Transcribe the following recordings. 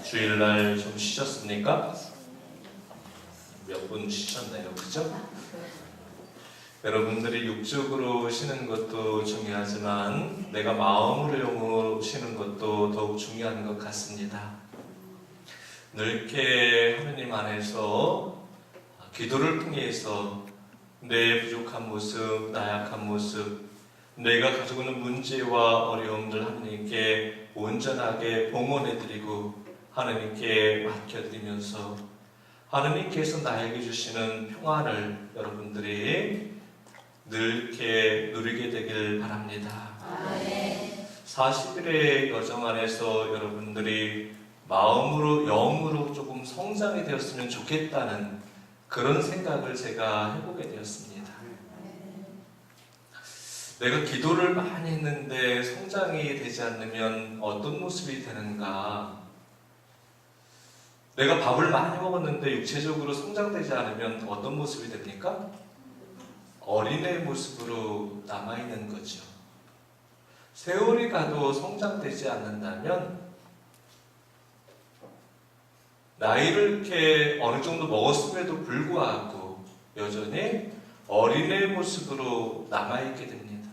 주일날 좀 쉬셨습니까? 몇 분 쉬셨나요? 그죠? 여러분들이 육적으로 쉬는 것도 중요하지만 내가 마음으로 영으로 쉬는 것도 더욱 중요한 것 같습니다. 넓게 하느님 안에서 기도를 통해서 내 부족한 모습, 나약한 모습, 내가 가지고 있는 문제와 어려움들 하나님께 온전하게 봉헌해드리고 하나님께 맡겨드리면서 하나님께서 나에게 주시는 평안을 여러분들이 넓게 누리게 되길 바랍니다. 40일의 여정 안에서 여러분들이 마음으로 영으로 조금 성장이 되었으면 좋겠다는 그런 생각을 제가 해보게 되었습니다. 내가 기도를 많이 했는데 성장이 되지 않으면 어떤 모습이 되는가? 내가 밥을 많이 먹었는데 육체적으로 성장되지 않으면 어떤 모습이 됩니까? 어린애 모습으로 남아있는 거죠. 세월이 가도 성장되지 않는다면 나이를 이렇게 어느 정도 먹었음에도 불구하고 여전히 어린애 모습으로 남아있게 됩니다.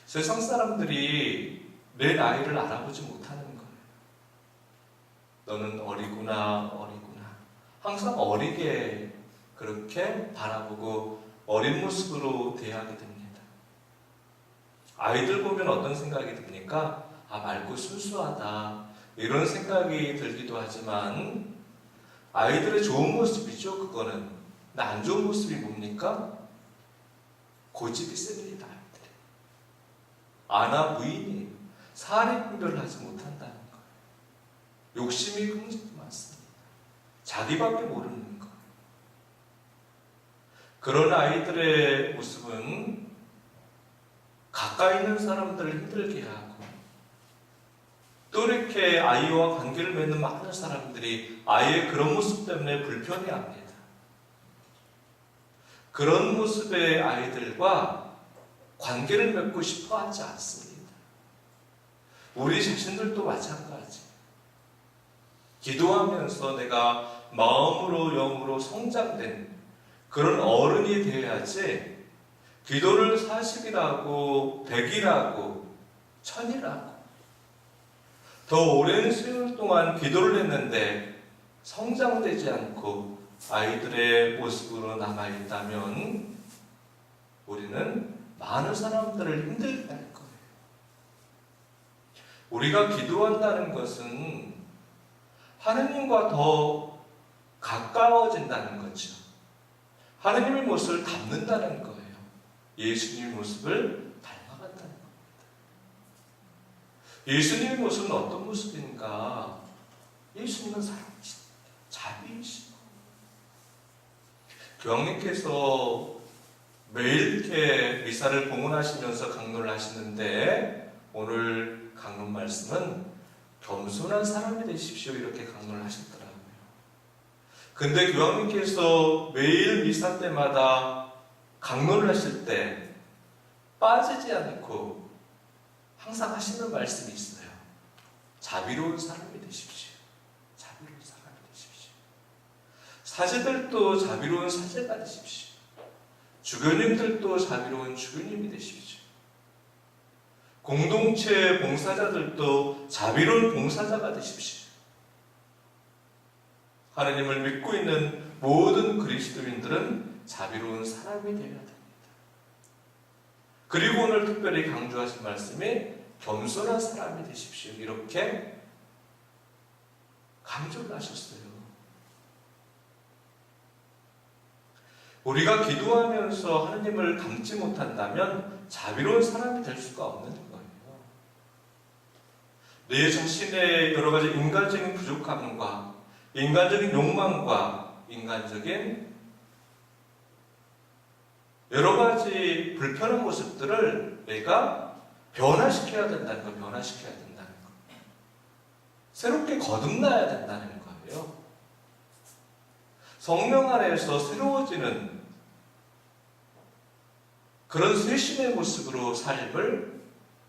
세상 사람들이 내 나이를 알아보지 못하는 거예요. 너는 어리구나, 어리구나. 항상 어리게 그렇게 바라보고 어린 모습으로 대하게 됩니다. 아이들 보면 어떤 생각이 듭니까? 맑고 순수하다. 이런 생각이 들기도 하지만 아이들의 좋은 모습이죠, 그거는. 근데 안 좋은 모습이 뭡니까? 고집이 셉니다, 아이들이. 아나무인이 사리 분별을 하지 못한다는 거예요. 욕심이 굉장히 많습니다. 자기밖에 모르는 거예요. 그런 아이들의 모습은 가까이 있는 사람들을 힘들게 하고 또 이렇게 아이와 관계를 맺는 많은 사람들이 아이의 그런 모습 때문에 불편해합니다. 그런 모습의 아이들과 관계를 맺고 싶어 하지 않습니다. 우리 자신들도 마찬가지. 기도하면서 내가 마음으로 영으로 성장된 그런 어른이 되어야지 기도를 40이라고 100이라고 1000이라고 더 오랜 세월 동안 기도를 했는데 성장되지 않고 아이들의 모습으로 남아있다면 우리는 많은 사람들을 힘들게 할 거예요. 우리가 기도한다는 것은 하느님과 더 가까워진다는 거죠. 하느님의 모습을 닮는다는 거예요. 예수님의 모습을 닮아간다는 겁니다. 예수님의 모습은 어떤 모습인가? 예수님은 사랑이십니다. 자비이시고 교황님께서 매일 이렇게 미사를 봉헌하시면서 강론을 하시는데 오늘 강론 말씀은 겸손한 사람이 되십시오 이렇게 강론을 하셨더라고요. 근데 교황님께서 매일 미사 때마다 강론을 하실 때 빠지지 않고 항상 하시는 말씀이 있어요. 자비로운 사람이 되십시오. 자비로운 사람이 되십시오. 사제들도 자비로운 사제가 되십시오. 주교님들도 자비로운 주교님이 되십시오. 공동체 봉사자들도 자비로운 봉사자가 되십시오. 하나님을 믿고 있는 모든 그리스도인들은 자비로운 사람이 되어야 됩니다. 그리고 오늘 특별히 강조하신 말씀이 겸손한 사람이 되십시오. 이렇게 강조를 하셨어요. 우리가 기도하면서 하나님을 닮지 못한다면 자비로운 사람이 될 수가 없는 거예요. 내 자신의 여러 가지 인간적인 부족함과 인간적인 욕망과 인간적인 여러 가지 불편한 모습들을 내가 변화시켜야 된다는 거, 변화시켜야 된다는 거. 새롭게 거듭나야 된다는 거예요. 성령 안에서 새로워지는 그런 쇄신의 모습으로 삶을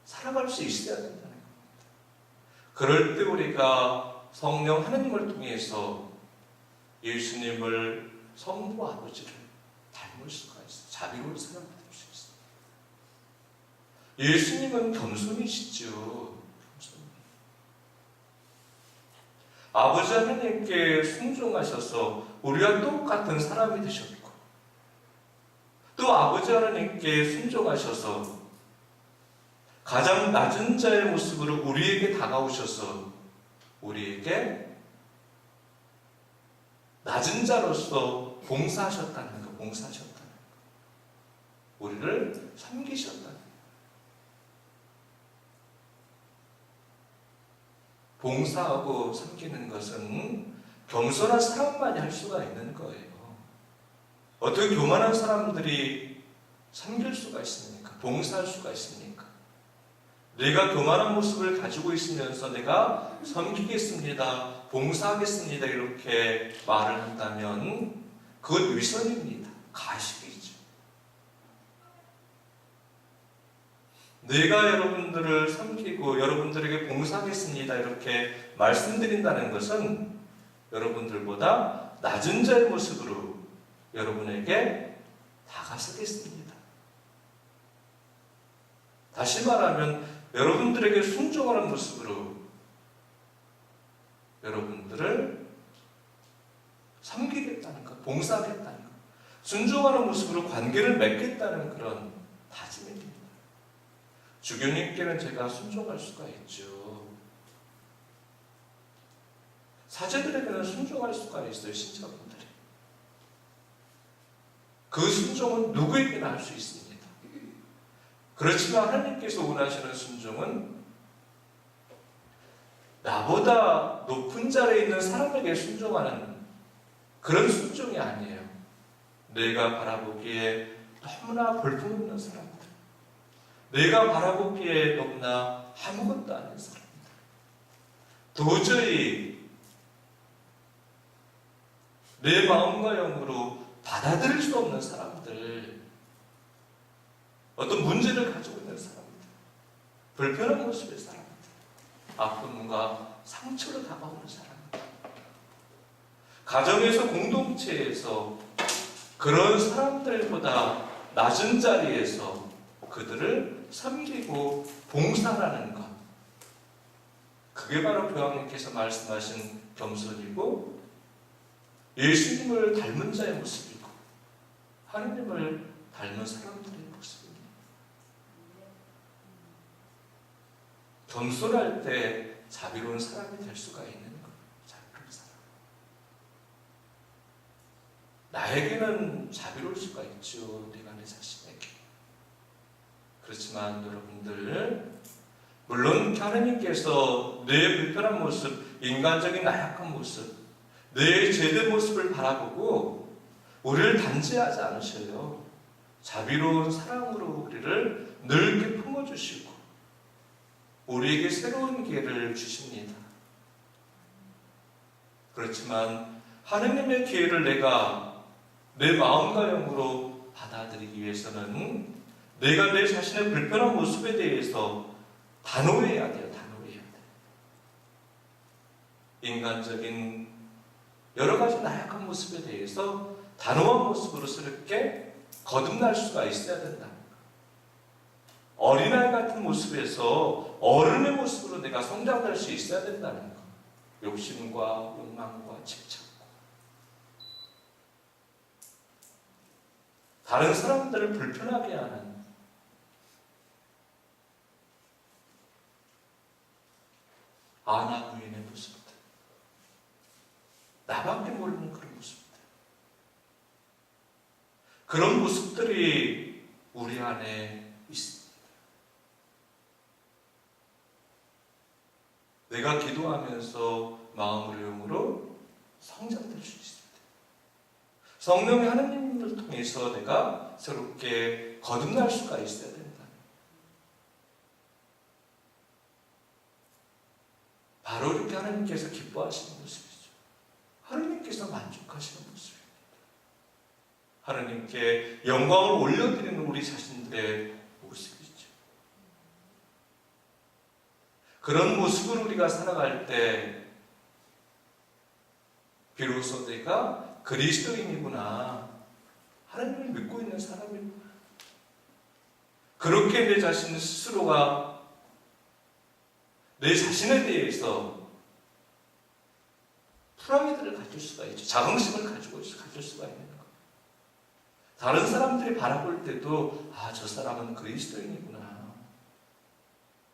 살아갈 수 있어야 된다는 겁니다. 그럴 때 우리가 성령 하나님을 통해서 예수님을 성부 아버지를 닮을 수가 있어요. 자비로운 사람이 될 수 있어요. 예수님은 겸손이시죠. 겸손. 아버지 하나님께 순종하셔서 우리와 똑같은 사람이 되셨고, 또 아버지 하나님께 순종하셔서 가장 낮은 자의 모습으로 우리에게 다가오셔서 우리에게 낮은 자로서 봉사하셨다는 거, 봉사하셨다는 거. 우리를 섬기셨다는 거. 봉사하고 섬기는 것은 겸손한 사람만이 할 수가 있는 거예요. 어떻게 교만한 사람들이 섬길 수가 있습니까? 봉사할 수가 있습니까? 내가 교만한 모습을 가지고 있으면서 내가 섬기겠습니다, 봉사하겠습니다 이렇게 말을 한다면 그건 위선입니다. 가식이죠. 내가 여러분들을 섬기고 여러분들에게 봉사하겠습니다 이렇게 말씀드린다는 것은 여러분들보다 낮은 자의 모습으로 여러분에게 다가서겠습니다. 다시 말하면 여러분들에게 순종하는 모습으로 여러분들을 섬기겠다는 것, 봉사하겠다는 것, 순종하는 모습으로 관계를 맺겠다는 그런 다짐입니다. 주교님께는 제가 순종할 수가 있죠. 사제들에게는 순종할 수가 있어요. 신자분들이. 그 순종은 누구에게나 할 수 있습니다. 그렇지만 하나님께서 원하시는 순종은 나보다 높은 자리에 있는 사람에게 순종하는 그런 순종이 아니에요. 내가 바라보기에 너무나 볼품없는 사람들, 내가 바라보기에 너무나 아무것도 아닌 사람들, 도저히 내 마음과 영으로 받아들일 수 없는 사람들, 어떤 문제를 가지고 있는 사람들, 불편한 모습의 사람들, 아픔과 상처로 다가오는 사람들, 가정에서 공동체에서 그런 사람들보다 낮은 자리에서 그들을 섬기고 봉사하는 것, 그게 바로 교황님께서 말씀하신 겸손이고 예수님을 닮은 자의 모습이고 하느님을 닮은 사람들의 모습입니다. 겸손할 때 자비로운 사람이 될 수가 있는 거예요. 자비로운 사람. 나에게는 자비로울 수가 있죠. 내가 내 자신에게. 그렇지만 여러분들, 물론 하나님께서 내 불편한 모습, 인간적인 나약한 모습, 내 죄된 모습을 바라보고 우리를 단죄하지 않으셔요. 자비로운 사랑으로 우리를 넓게 품어주시고 우리에게 새로운 기회를 주십니다. 그렇지만 하느님의 기회를 내가 내 마음과 영으로 받아들이기 위해서는 내가 내 자신의 불편한 모습에 대해서 단호해야 돼요. 단호해야 돼요. 인간적인 여러 가지 나약한 모습에 대해서 단호한 모습으로 스럽게 거듭날 수가 있어야 된다. 어린아이 같은 모습에서 어른의 모습으로 내가 성장될 수 있어야 된다는 것. 욕심과 욕망과 집착과 다른 사람들을 불편하게 하는 아나 부인의 모습들, 나밖에 모르는 그런 모습들, 그런 모습들이 우리 안에 있습니다. 내가 기도하면서 마음으로 영으로 성장될 수 있습니다. 성령의 하나님을 통해서 내가 새롭게 거듭날 수가 있어야 된다. 바로 이렇게 하나님께서 기뻐하시는 모습이죠. 하나님께서 만족하시는 모습입니다. 하나님께 영광을 올려드리는 우리 자신들의 모습이죠. 그런 모습으로 우리가 살아갈 때 비로소 내가 그리스도인이구나, 하나님을 믿고 있는 사람이구나, 그렇게 내 자신 스스로가 내 자신에 대해서 프라이드를 가질 수가 있죠. 자긍심을 가질 수가 있는 거예요. 다른 사람들이 바라볼 때도 저 사람은 그리스도인이구나,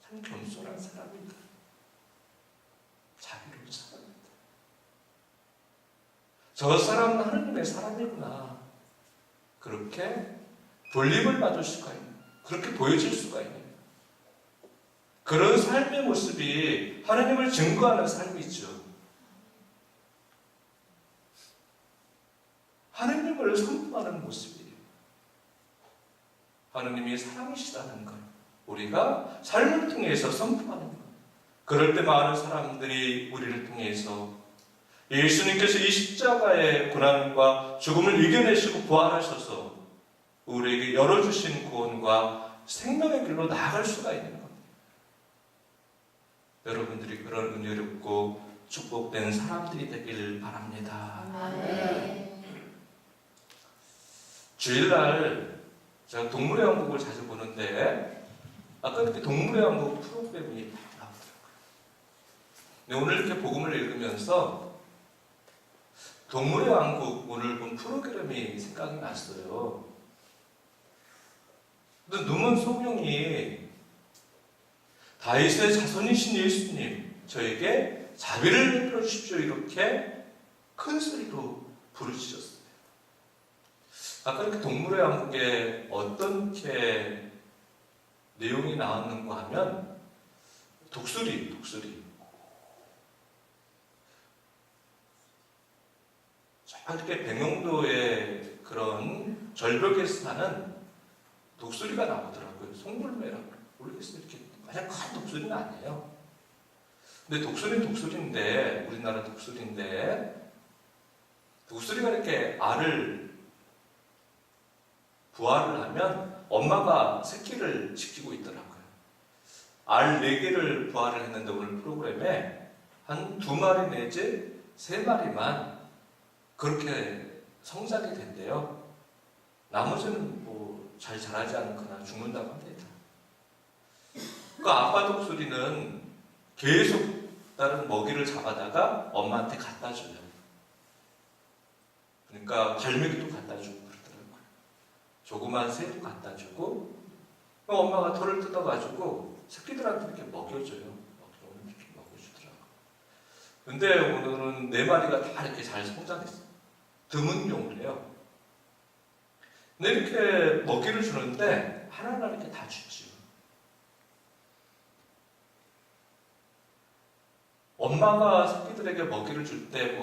참 겸손한 사람이다, 자비로운 사람이다, 저 사람은 하느님의 사람이구나, 그렇게 돌림을 받을 수가 있는, 그렇게 보여질 수가 있는 그런 삶의 모습이 하나님을 증거하는 삶이죠. 하나님을 선포하는 모습이에요. 하나님이 사랑이시다는 것, 우리가 삶을 통해서 선포하는 것. 그럴 때 많은 사람들이 우리를 통해서 예수님께서 이 십자가의 고난과 죽음을 이겨내시고 부활하셔서 우리에게 열어주신 구원과 생명의 길로 나아갈 수가 있는 겁니다. 여러분들이 그런 은혜롭고 축복된 사람들이 되길 바랍니다. 아멘. 주일날 제가 동물의 왕국을 자주 보는데 아까 이렇게 동물의 왕국 프로그램이 나오더라고요. 근데 오늘 이렇게 복음을 읽으면서 동물의 왕국 오늘 본 프로그램이 생각이 났어요. 근데 눈먼 소경이 다윗의 자손이신 예수님, 저에게 자비를 베풀어 주십시오, 이렇게 큰 소리로 부르짖었어요. 아까 이렇게 동물의 왕국에 어떻게 내용이 나왔는가 하면 독수리. 이렇게 백령도의 그런 절벽에서 사는 독수리가 나오더라고요. 송골매라고 모르겠어요. 이렇게 마냥 큰 독수리는 아니에요. 근데 독수리인데, 우리나라 독수리인데, 독수리가 이렇게 알을 부화를 하면 엄마가 새끼를 지키고 있더라고요. 알 4개를 부화를 했는데 오늘 프로그램에 한 2마리 내지 3마리만 그렇게 성장이 된대요. 나머지는 뭐 잘 자라지 않거나 죽는다고 합니다. 그 아빠 독수리는 계속 다른 먹이를 잡아다가 엄마한테 갖다 줘요. 그러니까 갈매기도 갖다 주고 그러더라고요. 조그만 새도 갖다 주고, 엄마가 털을 뜯어가지고 새끼들한테 이렇게 먹여줘요. 이렇게 먹여주더라고요. 근데 오늘은 4마리가 다 이렇게 잘 성장했어요. 드문 경우래요. 근데 이렇게 먹이를 주는데 하나하나 이렇게 다 주죠. 엄마가 새끼들에게 먹이를 줄 때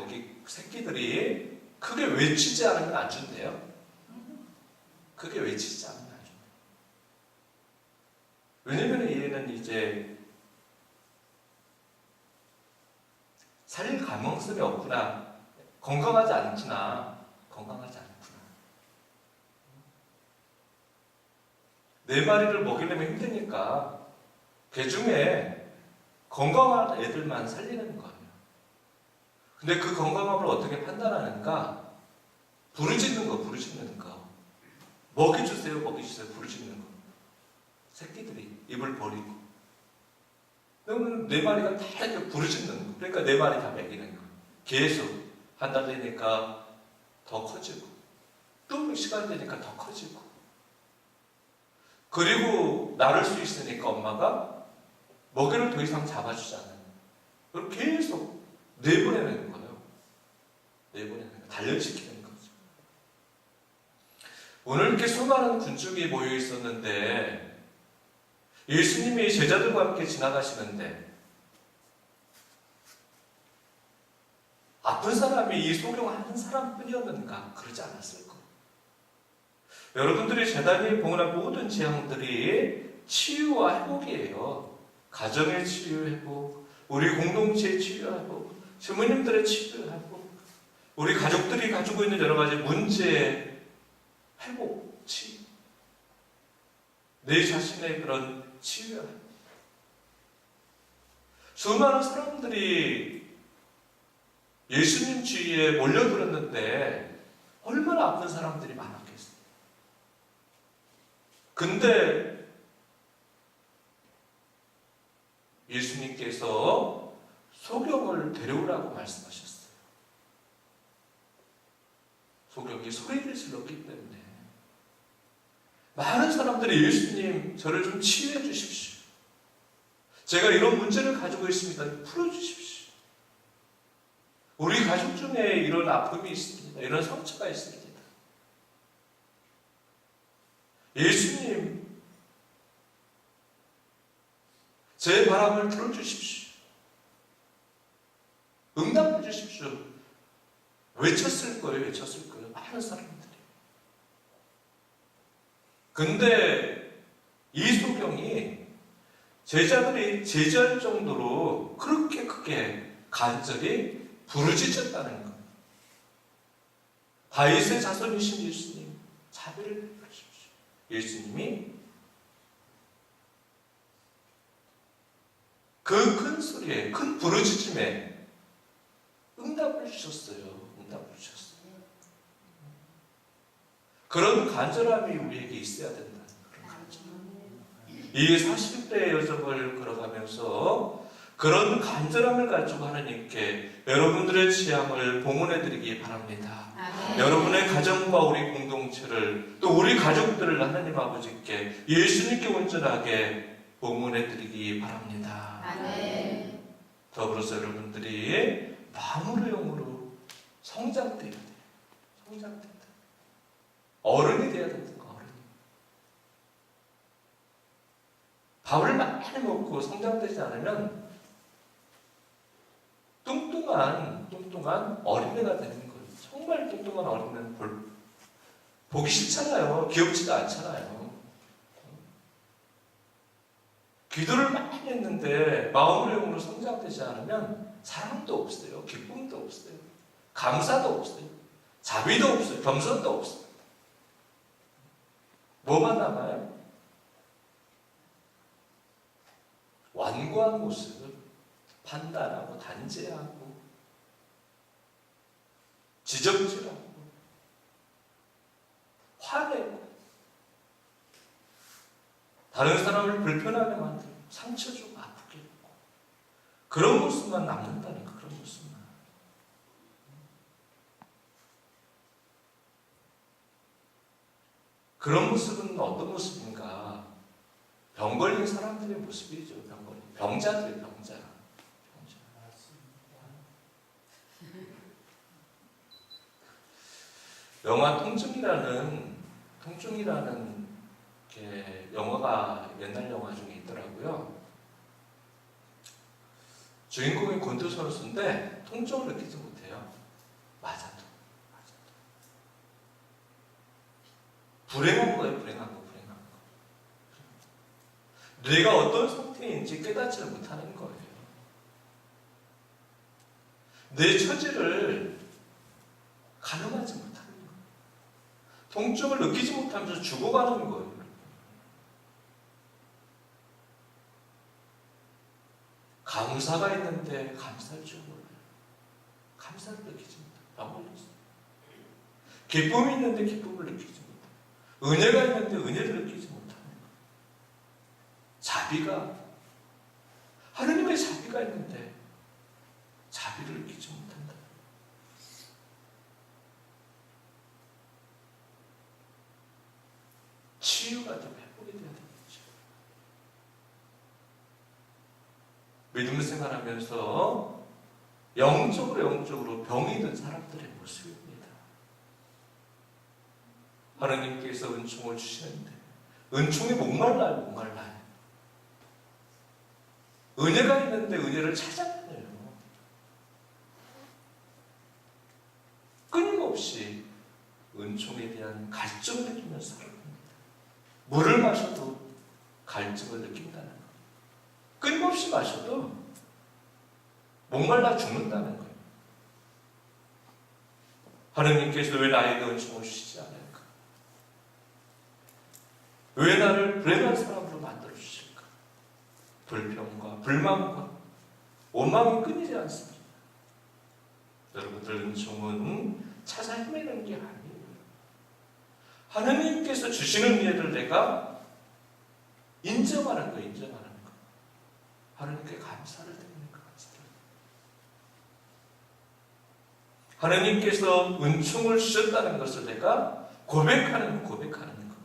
새끼들이 크게 외치지 않으면 안 준대요. 크게 외치지 않으면 안 준대요. 왜냐면 얘는 이제 살 가능성이 없구나, 건강하지 않구나. 4마리를 먹이려면 힘드니까 개 중에 건강한 애들만 살리는 거예요. 근데 그 건강함을 어떻게 판단하는가? 부르짖는 거. 먹이 주세요, 부르짖는 거. 새끼들이 입을 버리고. 그러면 4마리가 다 이렇게 부르짖는 거. 그러니까 4마리 다 먹이는 거. 계속 한 달 되니까 더 커지고, 또 시간 되니까 더 커지고. 그리고 나를 수 있으니까 엄마가 먹이를 더 이상 잡아주지 않아요. 그걸 계속 내보내는 거예요. 단련시키는 거죠. 오늘 이렇게 수많은 군중이 모여 있었는데 예수님이 제자들과 함께 지나가시는데 아픈 사람이 이 소경 한 사람뿐이었는가? 그러지 않았을 거예요. 여러분들이 재단이 봉헌한 모든 재앙들이 치유와 회복이에요. 가정의 치유 회복, 우리 공동체의 치유 회복, 부모님들의 치유 회복, 우리 가족들이 가지고 있는 여러 가지 문제의 회복, 치유, 내 자신의 그런 치유 회복. 수많은 사람들이 예수님 주위에 몰려들었는데 얼마나 아픈 사람들이 많았겠어요. 근데 예수님께서 소경을 데려오라고 말씀하셨어요. 소경이 소리를 질렀기 때문에 많은 사람들이 예수님 저를 좀 치유해 주십시오. 제가 이런 문제를 가지고 있습니다. 풀어주십시오. 우리 가족 중에 이런 아픔이 있습니다. 이런 상처가 있습니다. 예수님, 제 바람을 들어주십시오. 응답해 주십시오. 외쳤을 거예요. 많은 사람들이. 근데 이 소경이 제자들이 제지할 정도로 그렇게 크게 간절히 부르짖었다는 것. 다윗의 자손이신 예수님, 자비를 베푸십시오. 예수님이 그 큰 소리에, 큰 부르짖음에 응답을 주셨어요. 그런 간절함이 우리에게 있어야 된다는 그런 간절함. 이 40대 여정을 걸어가면서 그런 간절함을 가지고 하나님께 여러분들의 취향을 봉헌해드리기 바랍니다. 여러분의 가정과 우리 공동체를 또 우리 가족들을 하나님 아버지께 예수님께 온전하게 봉헌해드리기 바랍니다. 더불어서 여러분들이 마음으로 영으로 성장돼야 돼요. 성장된다. 어른이 돼야 된다. 어른이. 밥을 많이 먹고 성장되지 않으면 뚱뚱한 어린애가 되는 거예요. 정말 뚱뚱한 어린애는 보기 싫잖아요. 귀엽지도 않잖아요. 기도를 많이 했는데 마음으로 영으로 성장되지 않으면 사랑도 없어요. 기쁨도 없어요. 감사도 없어요. 자비도 없어요. 겸손도 없어요. 뭐가 남아요? 완고한 모습, 판단하고 단죄하고 지적질하고 화내고 다른 사람을 불편하게 만들고 상처 주고 아프게 하고 그런 모습만 남는다는 거. 그런 모습만. 그런 모습은 어떤 모습인가? 병 걸린 사람들의 모습이죠. 병자들의 병자. 영화 통증이라는 영화가 옛날 영화 중에 있더라고요. 주인공이 권투 선수인데 통증을 느끼지 못해요. 맞아도. 불행한 거예요. 불행한 거. 내가 어떤 상태인지 깨닫지를 못하는 거예요. 내 처지를 가늠하지 못하는 거예요. 통증을 느끼지 못하면서 죽어가는 거예요. 감사가 있는데 감사할 줄 몰라요. 감사를 느끼지 못해요. 기쁨이 있는데 기쁨을 느끼지 못해요. 은혜가 있는데 은혜를 느끼지 못하는 거예요. 하느님의 자비가 있는데 자비를 느끼지 못한다. 치유가 되고 회복이 돼야 되겠죠. 믿음 생활하면서 영적으로 병이 든 사람들의 모습입니다. 하나님께서 은총을 주시는데 은총이 목말라요. 은혜가 있는데 은혜를 찾아내요. 끊임없이 은총에 대한 갈증을 느끼면서 살아갑니다. 물을 마셔도 갈증을 느낀다는 거예요. 끊임없이 마셔도 목말라 죽는다는 거예요. 하나님께서 왜 나에게 은총을 주시지 않을까? 왜 나를 불행한 사람으로 만들어 주실까? 불평과 불만과 원망이 끊이지 않습니다. 여러분들, 은총은 찾아 헤매는 게 아니에요. 하나님께서 주시는 은혜를 내가 인정하는 거, 인정하는 거. 하나님께 감사를 드리는 거, 감사를. 하나님께서 은총을 주셨다는 것을 내가 고백하는 거, 고백하는 거.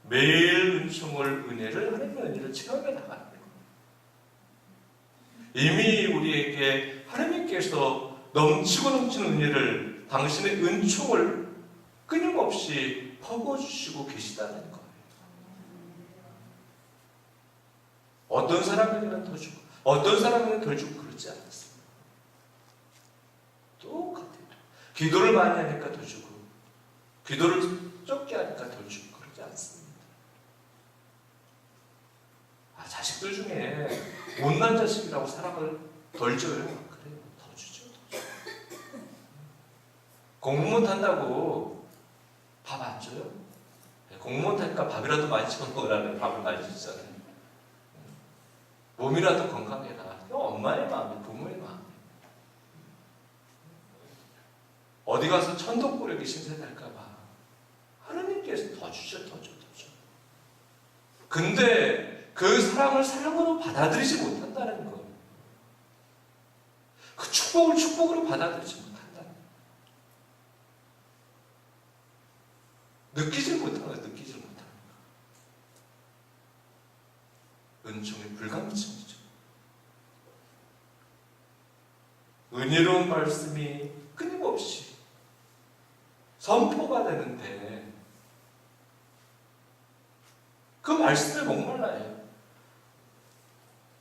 매일 은혜를, 하나님의 은혜를 체험해 나가는 거. 이미 우리에게 하나님께서 넘치고 넘치는 은혜를, 당신의 은총을 끊임없이 퍼부어주시고 계시다는 거예요. 어떤 사람에게는 더 주고 어떤 사람에게는 덜 주고 그렇지 않았습니다. 똑같아요. 기도를 많이 하니까 더 주고 기도를 적게 하니까 덜 주고 그렇지 않습니다. 자식들 중에 못난 자식이라고 사랑을 덜 줘요. 그래요. 더 주죠. 더 주죠. 공부 못한다고 밥 안 줘요? 공부 못하니까 밥이라도 많이 쳐 먹으라는 밥을 많이 주잖아요. 몸이라도 건강해라. 엄마의 마음이, 부모의 마음. 어디 가서 천덕꾸러기 신세날까봐 하나님께서 더 주셔, 더 줘, 더 줘. 근데 그 사랑을 사랑으로 받아들이지 못한다는 거예요. 그 축복을 축복으로 받아들이지 못한다는 거예요. 느끼지 못하는 거예요. 느끼지 못하는 거예요. 은총의 불감증이죠. 은혜로운 말씀이 끊임없이 선포가 되는데 그 말씀에 목말라요.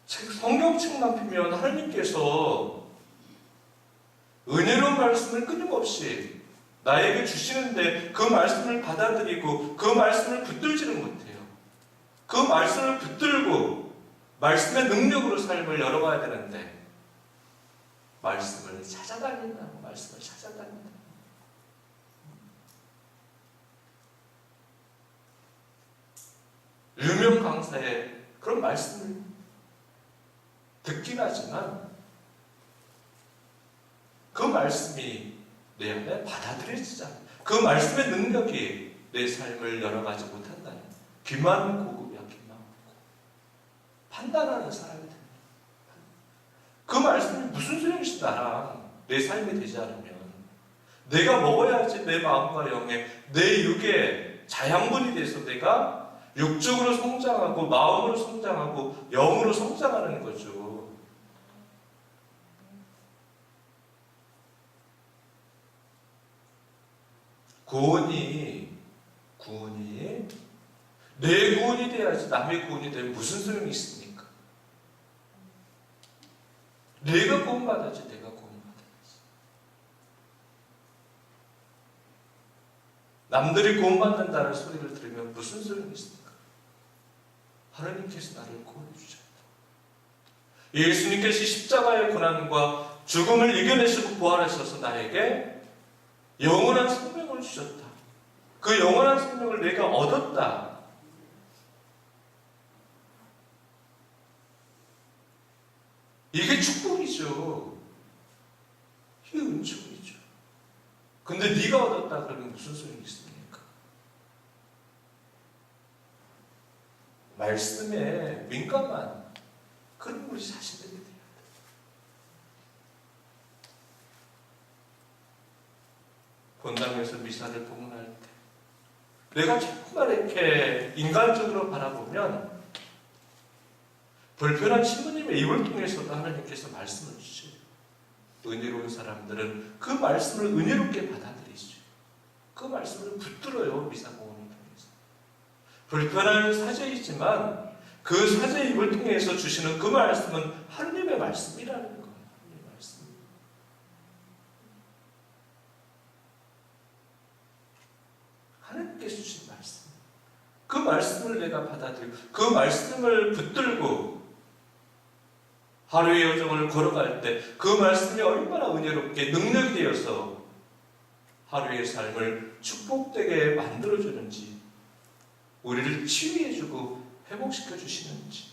성경책만 펴면 하나님께서 은혜로운 말씀을 끊임없이 나에게 주시는데 그 말씀을 받아들이고 그 말씀을 붙들지는 못해요. 그 말씀을 붙들고 말씀의 능력으로 삶을 열어가야 되는데 말씀을 찾아다닌다. 말씀을 찾아다닌다. 유명 강사의 그런 말씀을 듣긴 하지만 그 말씀이 내 안에 받아들여지지 않아요. 그 말씀의 능력이 내 삶을 열어가지 못한다는 귀만 고급이야. 귀만 고급. 판단하는 사람이 됩니다. 그 말씀이 무슨 소용이지 나랑 내 삶이 되지 않으면 내가 먹어야지 내 마음과 영에 내 육에 자양분이 돼서 내가 육적으로 성장하고 마음으로 성장하고 영으로 성장하는 거죠. 구원이 내 구원이 돼야지 남의 구원이 되면 무슨 소용이 있습니까? 내가 구원받아야지 내가 구원받아야지. 남들이 구원받는다는 소리를 들으면 무슨 소용이 있습니까? 하나님께서 나를 구원해 주셨다. 예수님께서 십자가의 고난과 죽음을 이겨내시고 부활하셔서 나에게 영원한 생명을 주셨다. 그 영원한 생명을 내가 얻었다. 이게 축복이죠. 이게 은총이죠. 근데 네가 얻었다 그러면 무슨 소용이 있습니까? 말씀에 민감한 그런 우리 자신들이 돼야 돼. 본당에서 미사를 봉헌할 때 내가 자꾸만 이렇게 인간적으로 바라보면 불편한 신부님의 입을 통해서도 하나님께서 말씀을 주셔요. 은혜로운 사람들은 그 말씀을 은혜롭게 받아들이죠. 그 말씀을 붙들어요. 미사공헌을 통해서. 불편한 사제이지만 그 사제의 입을 통해서 주시는 그 말씀은 하나님의 말씀이라는 거예요. 하나님의 말씀. 하나님께서 주신 말씀. 그 말씀을 내가 받아들이고 그 말씀을 붙들고 하루의 여정을 걸어갈 때 그 말씀이 얼마나 은혜롭게 능력이 되어서 하루의 삶을 축복되게 만들어주는지 우리를 치유해주고 회복시켜 주시는지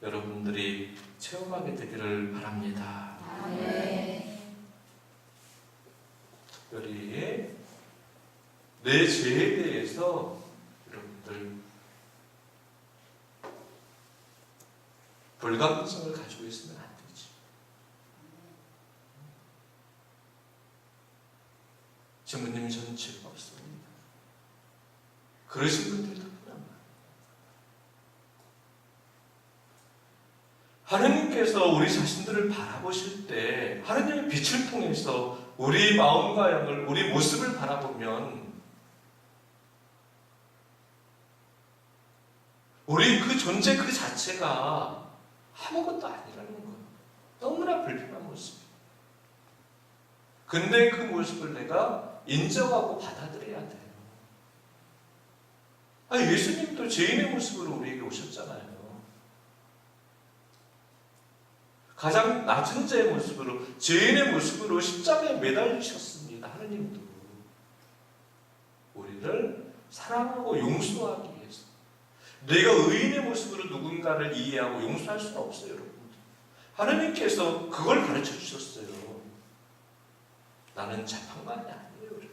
여러분들이 체험하게 되기를 바랍니다. 특별히 내 죄에 대해서 여러분들 불감증을 가지고 있으면 안 되지. 신부님, 저는 죄가 없습니다. 그러신 분들도 있단 말이에요. 하느님께서 우리 자신들을 바라보실 때 하느님의 빛을 통해서 우리 마음과 영을, 우리 모습을 바라보면 우리 그 존재 그 자체가 아무것도 아니라는 거예요. 너무나 불편한 모습이에요. 근데 그 모습을 내가 인정하고 받아들여야 돼요. 예수님도 죄인의 모습으로 우리에게 오셨잖아요. 가장 낮은 자의 모습으로, 죄인의 모습으로 십자가에 매달리셨습니다. 하느님도 우리를 사랑하고 용서하기 위해서. 내가 의인의 모습으로 누군가를 이해하고 용서할 수는 없어요, 여러분. 하느님께서 그걸 가르쳐 주셨어요. 나는 재판관이 아니에요, 여러분.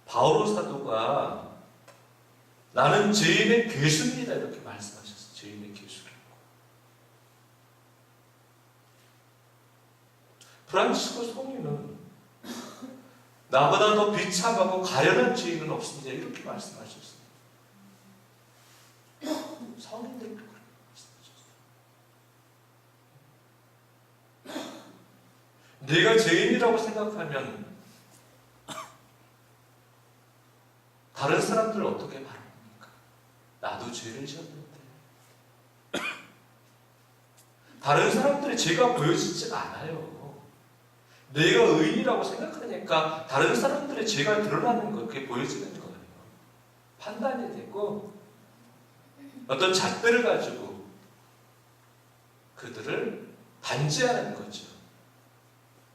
바오로 사도가 나는 죄인의 괴수입니다, 이렇게 말씀하셨어요. 죄인의 괴수라고. 프란치스코 성인은 나보다 더 비참하고 가련한 죄인은 없습니다, 이렇게 말씀하셨어요. 성인들도 그렇게 말씀하셨어요. 내가 죄인이라고 생각하면 다른 사람들을 어떻게 바랍니까? 나도 죄를 지었는데. 다른 사람들의 죄가 보여지지가 않아요. 내가 의인이라고 생각하니까 다른 사람들의 죄가 드러나는 거, 그게 보여지는 거예요. 판단이 되고 어떤 잣대를 가지고 그들을 단죄하는 거죠.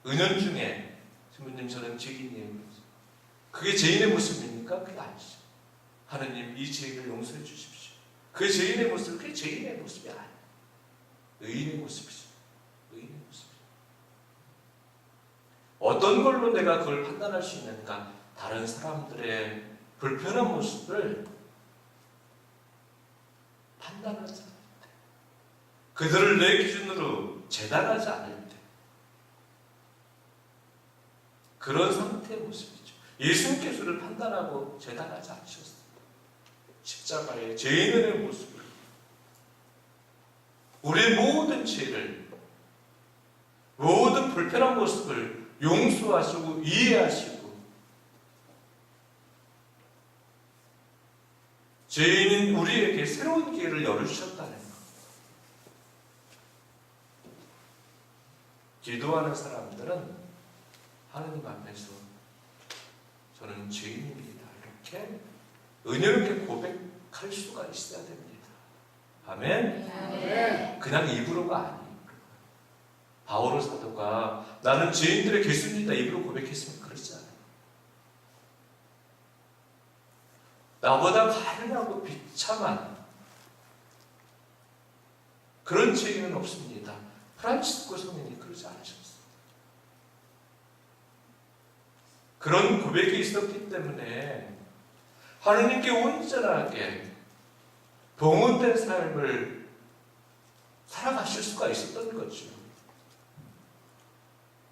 은연중에 신부님, 저는 죄인이에요. 그게 죄인의 모습입니까? 그게 아니죠. 하느님, 이 죄를 용서해 주십시오. 그 죄인의 모습, 그게 죄인의 모습이 아니에요. 의인의 모습이죠. 의인의 모습. 어떤 걸로 내가 그걸 판단할 수 있는가? 다른 사람들의 불편한 모습을 판단하지 않을 때, 그들을 내 기준으로 재단하지 않을 때, 그런 상태의 모습이죠. 예수님께서를 판단하고 재단하지 않으셨어요. 십자가의 죄인의 모습으로 우리의 모든 죄를, 모든 불편한 모습을 용서하시고 이해하시고 죄인인 우리에게 새로운 기회를 열어주셨다는 것. 기도하는 사람들은 하느님 앞에서 저는 죄인입니다, 이렇게 은혜롭게 고백할 수가 있어야 됩니다. 아멘? 그냥 입으로가 아니에요. 바오로 사도가 나는 죄인들의 괴수입니다, 입으로 고백했으면 그렇지 않아요. 나보다 가련하고 비참한 그런 죄인은 없습니다. 프란치스코 성인이 그러지 않으셨어요. 그런 고백이 있었기 때문에 하느님께 온전하게 봉헌된 삶을 살아가실 수가 있었던 거죠.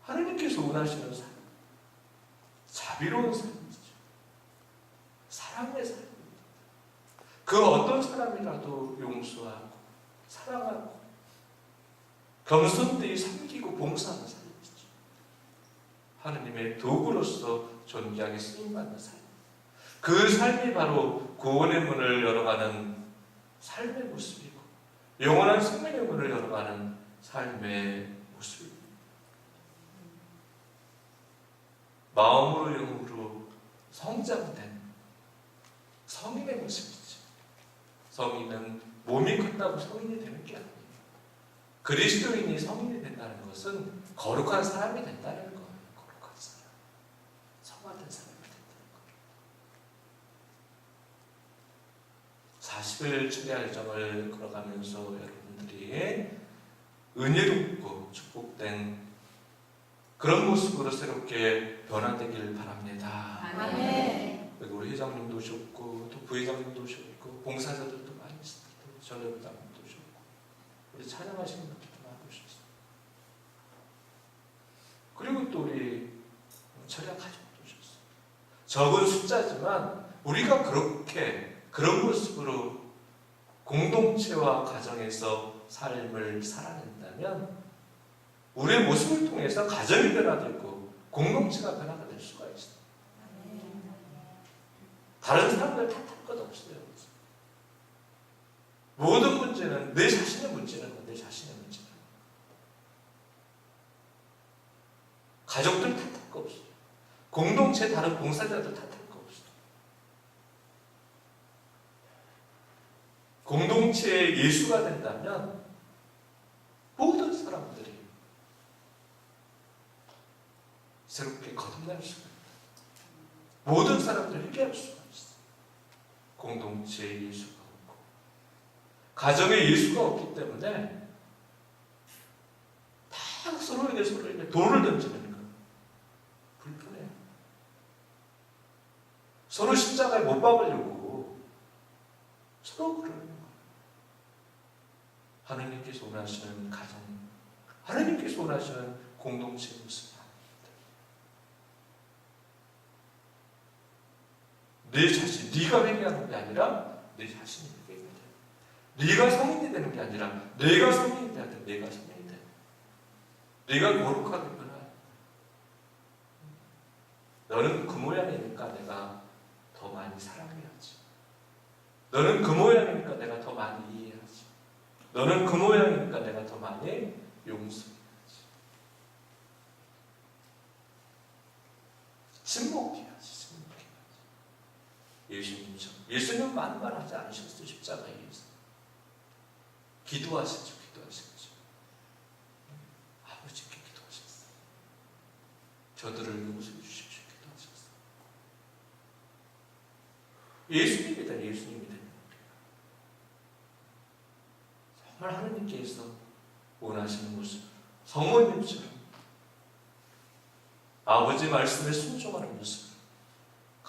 하느님께서 원하시는 삶, 자비로운 삶이죠. 사랑의 삶입니다. 그 어떤 사람이라도 용서하고 사랑하고 겸손되이 섬기고 봉사하는 삶이죠. 하느님의 도구로서 존귀하게 쓰임받는 삶. 그 삶이 바로 구원의 문을 열어가는 삶의 모습이고 영원한 생명의 문을 열어가는 삶의 모습입니다. 마음으로 영으로 성장된 성인의 모습이죠. 성인은 몸이 큰다고 성인이 되는 게 아니에요. 그리스도인이 성인이 된다는 것은 거룩한 사람이 된다는 거예요. 거룩한 사람, 성화된 사람이 된다는 거예요. 40일 주례 여정을 걸어가면서 여러분들이 은혜롭고 축복된 그런 모습으로 새롭게 변화되길 바랍니다. 아멘. 여기 우리 회장님도 오셨고 또 부회장님도 오셨고 봉사자들도 많이 있습니다. 전례부장님도 오셨고 우리 찬양하시는 분들도 많이 오셨어요. 그리고 또 우리 철야 가족도 오셨어요. 적은 숫자지만 우리가 그렇게 그런 모습으로 공동체와 가정에서 삶을 살아낸다면 우리의 모습을 통해서 가정이 변화되고 공동체가 변화가 될 수가 있어요. 다른 사람들 탓할 것 없어요. 모든 문제는 내 자신의 문제는 내 자신의 문제다. 가족들 탓할 거 없어요. 공동체 다른 봉사자들 탓할 거 없어요. 공동체의 예수가 된다면 모든 사람들이 새롭게 거듭날 수가 있다. 모든 사람들을 회개할 수가 있어. 공동체에 예수가 없고 가정에 예수가 없기 때문에 다 서로에게 돌을 던지는 거예요. 불편해요. 서로 십자가에 못 박으려고 서로 그러는 거예요. 하나님께서 원하시는 가정, 하나님께서 원하시는 공동체 모습. 내 자신, 네가 회개하는 게 아니라 내 자신이 회개해야 돼. 네가 성인이 되는 게 아니라 내가 성인이 돼야 돼. 내가 성인이 돼. 네가 거룩하게 변화해. 너는 그 모양이니까 내가 더 많이 사랑해야지. 너는 그 모양이니까 내가 더 많이 이해하지. 너는 그 모양이니까 내가 더 많이 용서해야지. 침묵해야지. 예수님처럼. 예수님은 많은 말 하지 않으셨어요. 십자가에서. 기도하시죠. 아버지께 기도하셨어요. 저들을 용서해 주십시오. 기도하셨어요. 예수님이다. 예수님이다. 정말 하나님께서 원하시는 모습. 성모님처럼 아버지 말씀에 순종하는 모습.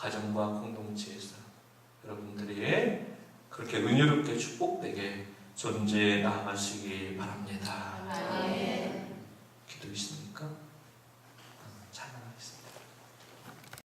가정과 공동체에서 여러분들이 그렇게 은혜롭게 축복되게 존재해 나아가시기 바랍니다. 아멘. 기도이십니까?